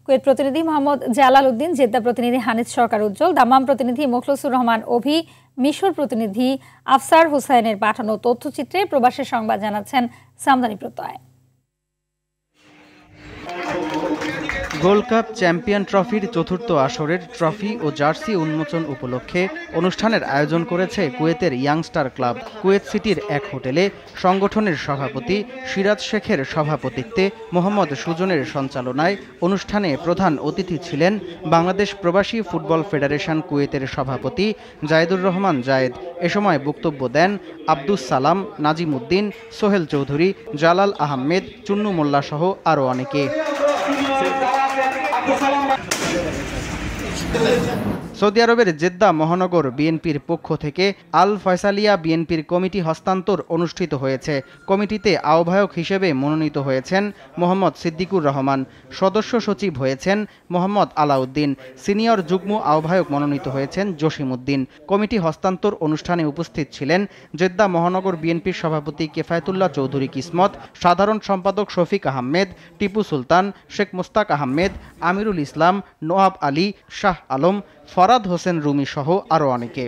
Kuwait প্রতিনিধি Mohammad Jalal Uddin, Jeddah প্রতিনিধি Honey's সরকার উজ্জ্বল, দাম্মাম প্রতিনিধি মোখলেসুর রহমান অভি, মিশর প্রতিনিধি আফসার হোসাইনের পাঠানো তথ্যচিত্রে প্রবাসী সংবাদ জানাচ্ছেন সামদানি প্রত্যয়। গোল্ড কাপ চ্যাম্পিয়ন ট্রফির চতুর্থ আসরের ট্রফি ও জার্সি উন্মোচন উপলক্ষে অনুষ্ঠানের আয়োজন করেছে কুয়েতের ইয়াংস্টার ক্লাব। কুয়েত সিটির এক হোটেলে সংগঠনের সভাপতি সিরাজ শেখের সভাপতিত্বে মোহাম্মদ সুজনের সঞ্চালনায় অনুষ্ঠানে প্রধান অতিথি ছিলেন বাংলাদেশ প্রবাসী ফুটবল ফেডারেশন কুয়েতের সভাপতি জায়েদুর রহমান জায়েদ। এ সময় বক্তব্য দেন আব্দুস সালাম, নাজিম উদ্দিন, সোহেল চৌধুরী, জালাল আহমেদ, চুন্নু মোল্লা সহ আরও অনেকে। সৌদি আরবের জেদ্দা মহানগর বিএনপির পক্ষ থেকে আল ফয়সালিয়া বিএনপির কমিটি হস্তান্তর অনুষ্ঠিত হয়েছে। কমিটিতে আহ্বায়ক হিসেবে মনোনীত হয়েছেন মোহাম্মদ সিদ্দিকুর রহমান, সদস্য সচিব হয়েছেন মোহাম্মদ আলাউদ্দিন, সিনিয়র যুগ্ম আহ্বায়ক মনোনীত হয়েছেন জসিম উদ্দিন। কমিটি হস্তান্তর অনুষ্ঠানে উপস্থিত ছিলেন জেদ্দা মহানগর বিএনপির সভাপতি কেফায়েতুল্লাহ চৌধুরী কিসমত, সাধারণ সম্পাদক শফিক আহমেদ, টিপু সুলতান, শেখ মুস্তাক আহমেদ, আমিরুল ইসলাম, নোয়াব আলী, শাহ আলম, ফরাদ হোসেন রুমি সহ আরও অনেকে।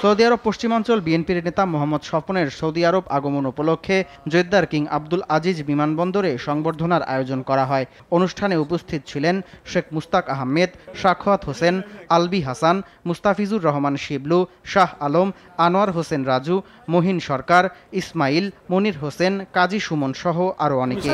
সৌদি আরব পশ্চিমাঞ্চল বিএনপির নেতা মোহাম্মদ স্বপনের সৌদি আরব আগমন উপলক্ষে জেদ্দার কিং আব্দুল আজিজ বিমানবন্দরে সংবর্ধনার আয়োজন করা হয়। অনুষ্ঠানে উপস্থিত ছিলেন শেখ মুস্তাক আহমেদ, সাখাওয়াত হোসেন, আলবি হাসান, মুস্তাফিজুর রহমান শিবলু, শাহ আলম, আনোয়ার হোসেন রাজু, মহিন সরকার, ইসমাইল, মনির হোসেন, কাজী সুমন সহ আরও অনেকে।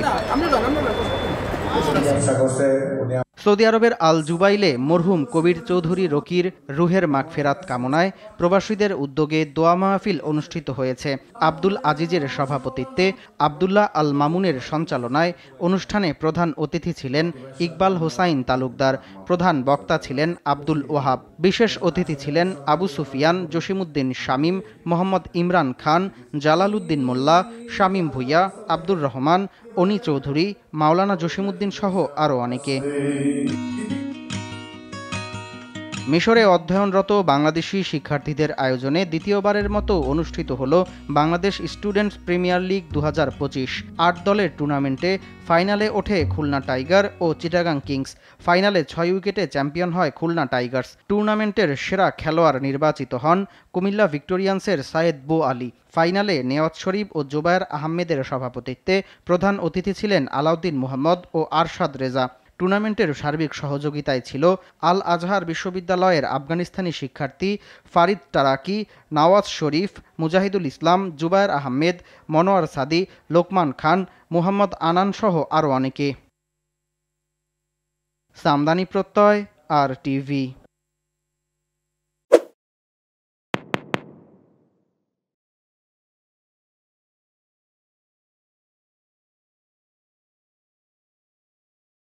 সৌদি আরবের আল জুবাইলে মরহুম কবির চৌধুরী রকির রুহের মাগফিরাত কামনায় প্রবাসীদের উদ্যোগে দোয়া মাহফিল অনুষ্ঠিত হয়েছে। আব্দুল আজিজের সভাপতিত্বে, আবদুল্লাহ আল মামুনের সঞ্চালনায় অনুষ্ঠানে প্রধান অতিথি ছিলেন ইকবাল হোসাইন তালুকদার, প্রধান বক্তা ছিলেন আব্দুল ওয়াহাব, বিশেষ অতিথি ছিলেন আবু সুফিয়ান, জসিমউদ্দিন শামীম, মোহাম্মদ ইমরান খান, জালাল উদ্দিন মোল্লা, শামীম ভুইয়া, আব্দুর রহমান, অনি চৌধুরী, মাওলানা জসিমউদ্দিন সহ আরও অনেকে। মিশরে অধ্যয়নরত বাংলাদেশি শিক্ষার্থীদের আয়োজনে দ্বিতীয়বারের মতো অনুষ্ঠিত হল বাংলাদেশ স্টুডেন্টস প্রিমিয়ার লিগ 2025। 8 দলের টুর্নামেন্টে ফাইনালে ওঠে খুলনা টাইগার ও চিটাগাং কিংস। ফাইনালে 6 উইকেটে চ্যাম্পিয়ন হয় খুলনা টাইগার্স। টুর্নামেন্টের সেরা খেলোয়াড় নির্বাচিত হন কুমিল্লা ভিক্টোরিয়ান্সের সায়েদ বো আলী। ফাইনালে নেওয়াজ শরীফ ও জুবায়ের আহমেদের সভাপতিত্বে প্রধান অতিথি ছিলেন আলাউদ্দিন মোহাম্মদ ও আরশাদ রেজা। টুর্নামেন্টের সার্বিক সহযোগিতায় ছিল আল আজহার বিশ্ববিদ্যালয়ের আফগানিস্তানি শিক্ষার্থী ফারিদ টারাকি, নওয়াজ শরীফ, মুজাহিদুল ইসলাম, জুবায়ের আহমেদ, মনোয়ার সাদি, লোকমান খান, মুহাম্মদ আনান সহ আরও অনেকে। সামদানি প্রত্যয়, RTV।